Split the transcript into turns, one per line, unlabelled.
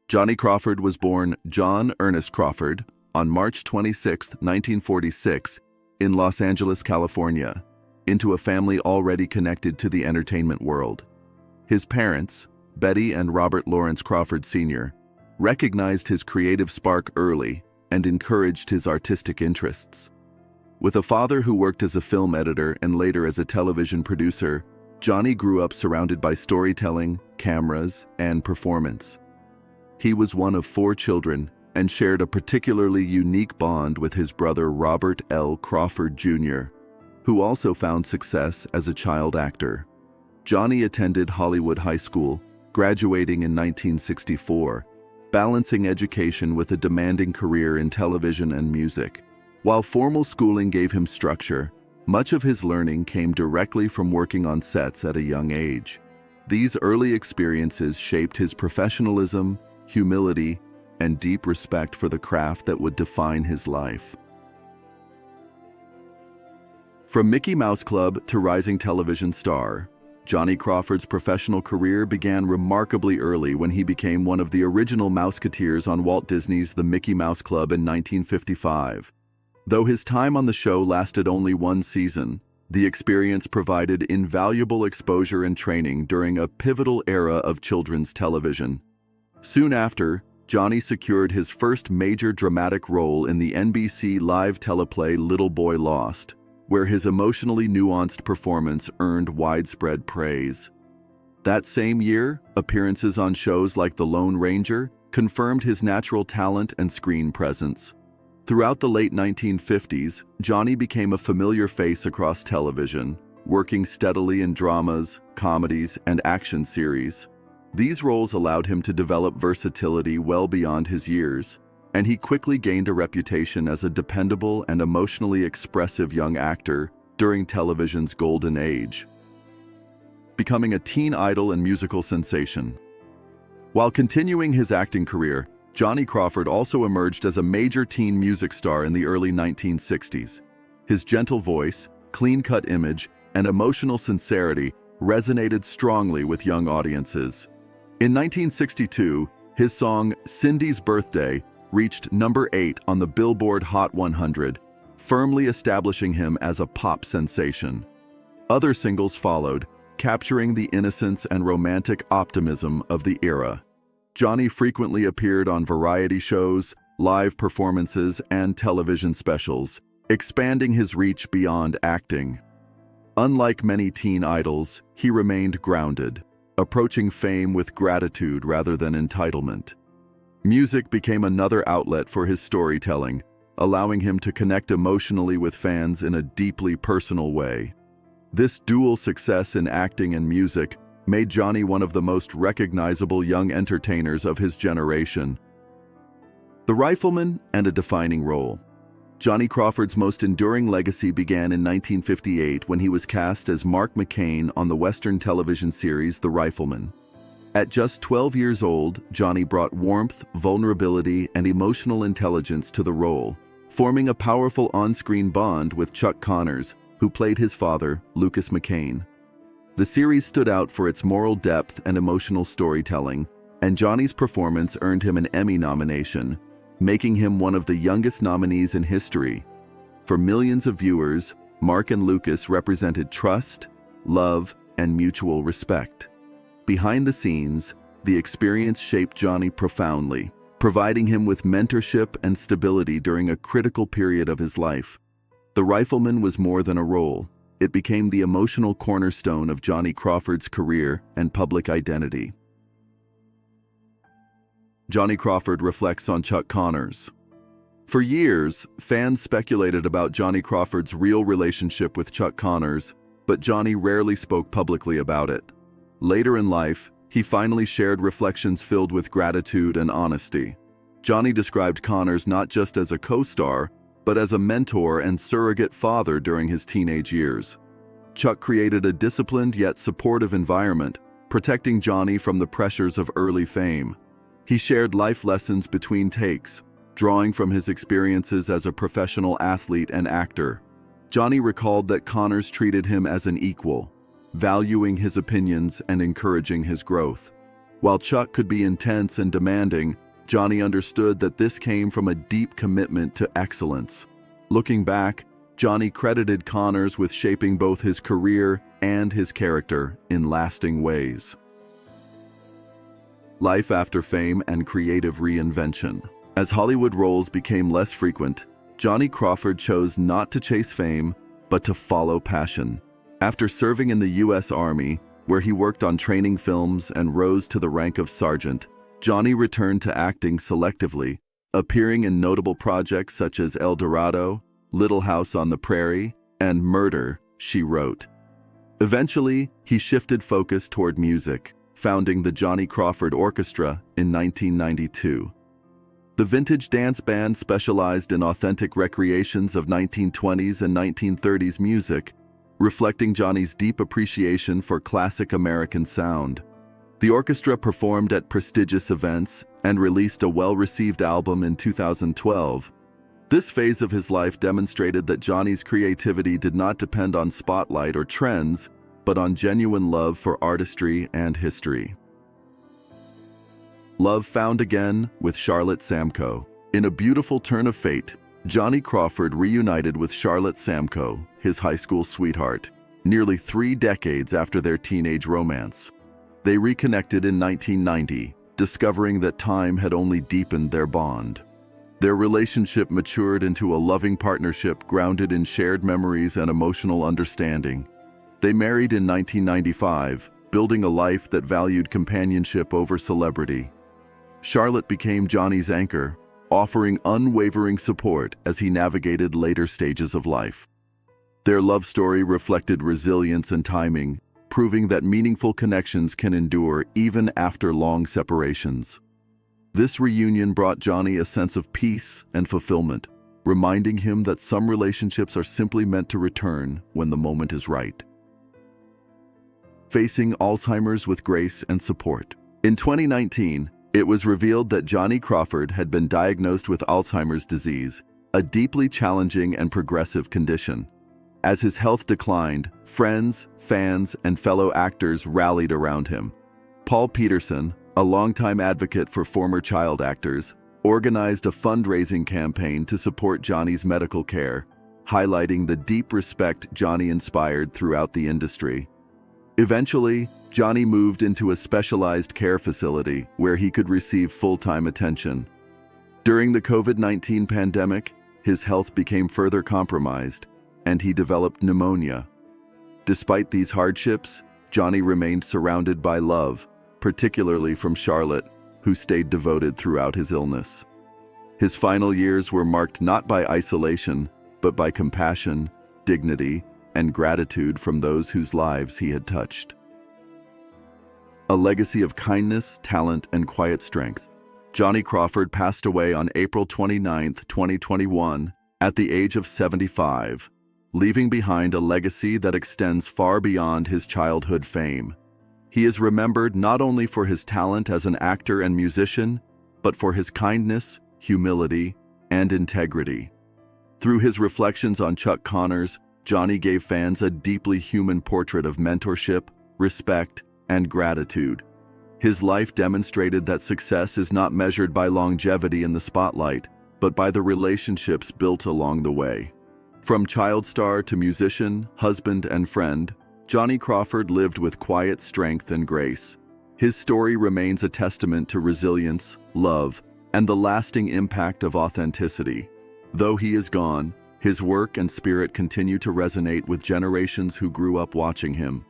Johnny Crawford was born John Ernest Crawford on March 26, 1946, in Los Angeles, California, into a family already connected to the entertainment world. His parents, Betty and Robert Lawrence Crawford Sr., recognized his creative spark early and encouraged his artistic interests. With a father who worked as a film editor and later as a television producer, Johnny grew up surrounded by storytelling, cameras, and performance. He was one of 4 children and shared a particularly unique bond with his brother Robert L. Crawford Jr., who also found success as a child actor. Johnny attended Hollywood High School, graduating in 1964, balancing education with a demanding career in television and music. While formal schooling gave him structure, much of his learning came directly from working on sets at a young age. These early experiences shaped his professionalism, humility, and deep respect for the craft that would define his life. From Mickey Mouse Club to rising television star, Johnny Crawford's professional career began remarkably early when he became one of the original Mouseketeers on Walt Disney's The Mickey Mouse Club in 1955. Though his time on the show lasted only 1 season, the experience provided invaluable exposure and training during a pivotal era of children's television. Soon after, Johnny secured his first major dramatic role in the NBC live teleplay Little Boy Lost, where his emotionally nuanced performance earned widespread praise. That same year, appearances on shows like The Lone Ranger confirmed his natural talent and screen presence. Throughout the late 1950s, Johnny became a familiar face across television, working steadily in dramas, comedies, and action series. These roles allowed him to develop versatility well beyond his years, and he quickly gained a reputation as a dependable and emotionally expressive young actor during television's golden age, becoming a teen idol and musical sensation. While continuing his acting career, Johnny Crawford also emerged as a major teen music star in the early 1960s. His gentle voice, clean-cut image, and emotional sincerity resonated strongly with young audiences. In 1962, his song "Cindy's Birthday" reached number 8 on the Billboard Hot 100, firmly establishing him as a pop sensation. Other singles followed, capturing the innocence and romantic optimism of the era. Johnny frequently appeared on variety shows, live performances, and television specials, expanding his reach beyond acting. Unlike many teen idols, he remained grounded, approaching fame with gratitude rather than entitlement. Music became another outlet for his storytelling, allowing him to connect emotionally with fans in a deeply personal way. This dual success in acting and music made Johnny one of the most recognizable young entertainers of his generation. The Rifleman and a defining role. Johnny Crawford's most enduring legacy began in 1958 when he was cast as Mark McCain on the Western television series The Rifleman. At just 12 years old, Johnny brought warmth, vulnerability, and emotional intelligence to the role, forming a powerful on-screen bond with Chuck Connors, who played his father, Lucas McCain. The series stood out for its moral depth and emotional storytelling, and Johnny's performance earned him an Emmy nomination, making him one of the youngest nominees in history. For millions of viewers, Mark and Lucas represented trust, love, and mutual respect. Behind the scenes, the experience shaped Johnny profoundly, providing him with mentorship and stability during a critical period of his life. The Rifleman was more than a role. It became the emotional cornerstone of Johnny Crawford's career and public identity. Johnny Crawford reflects on Chuck Connors. For years, fans speculated about Johnny Crawford's real relationship with Chuck Connors, but Johnny rarely spoke publicly about it. Later in life, he finally shared reflections filled with gratitude and honesty. Johnny described Connors not just as a co-star, but as a mentor and surrogate father during his teenage years. Chuck created a disciplined yet supportive environment, protecting Johnny from the pressures of early fame. He shared life lessons between takes, drawing from his experiences as a professional athlete and actor. Johnny recalled that Connors treated him as an equal, valuing his opinions and encouraging his growth. While Chuck could be intense and demanding, Johnny understood that this came from a deep commitment to excellence. Looking back, Johnny credited Connors with shaping both his career and his character in lasting ways. Life after fame and creative reinvention. As Hollywood roles became less frequent, Johnny Crawford chose not to chase fame, but to follow passion. After serving in the U.S. Army, where he worked on training films and rose to the rank of sergeant, Johnny returned to acting selectively, appearing in notable projects such as El Dorado, Little House on the Prairie, and Murder, She Wrote. Eventually, he shifted focus toward music, founding the Johnny Crawford Orchestra in 1992. The vintage dance band specialized in authentic recreations of 1920s and 1930s music, reflecting Johnny's deep appreciation for classic American sound. The orchestra performed at prestigious events and released a well-received album in 2012. This phase of his life demonstrated that Johnny's creativity did not depend on spotlight or trends, but on genuine love for artistry and history. Love found again with Charlotte Samko. In a beautiful turn of fate, Johnny Crawford reunited with Charlotte Samko, his high school sweetheart, nearly 3 decades after their teenage romance. They reconnected in 1990, discovering that time had only deepened their bond. Their relationship matured into a loving partnership grounded in shared memories and emotional understanding. They married in 1995, building a life that valued companionship over celebrity. Charlotte became Johnny's anchor, offering unwavering support as he navigated later stages of life. Their love story reflected resilience and timing, proving that meaningful connections can endure even after long separations. This reunion brought Johnny a sense of peace and fulfillment, reminding him that some relationships are simply meant to return when the moment is right. Facing Alzheimer's with grace and support. In 2019, it was revealed that Johnny Crawford had been diagnosed with Alzheimer's disease, a deeply challenging and progressive condition. As his health declined, friends, fans, and fellow actors rallied around him. Paul Peterson, a longtime advocate for former child actors, organized a fundraising campaign to support Johnny's medical care, highlighting the deep respect Johnny inspired throughout the industry. Eventually, Johnny moved into a specialized care facility where he could receive full-time attention. During the COVID-19 pandemic, his health became further compromised, and he developed pneumonia. Despite these hardships, Johnny remained surrounded by love, particularly from Charlotte, who stayed devoted throughout his illness. His final years were marked not by isolation, but by compassion, dignity, and gratitude from those whose lives he had touched. A legacy of kindness, talent, and quiet strength. Johnny Crawford passed away on April 29, 2021, at the age of 75, leaving behind a legacy that extends far beyond his childhood fame. He is remembered not only for his talent as an actor and musician, but for his kindness, humility, and integrity. Through his reflections on Chuck Connors, Johnny gave fans a deeply human portrait of mentorship, respect, and gratitude. His life demonstrated that success is not measured by longevity in the spotlight, but by the relationships built along the way. From child star to musician, husband, and friend, Johnny Crawford lived with quiet strength and grace. His story remains a testament to resilience, love, and the lasting impact of authenticity. Though he is gone, his work and spirit continue to resonate with generations who grew up watching him.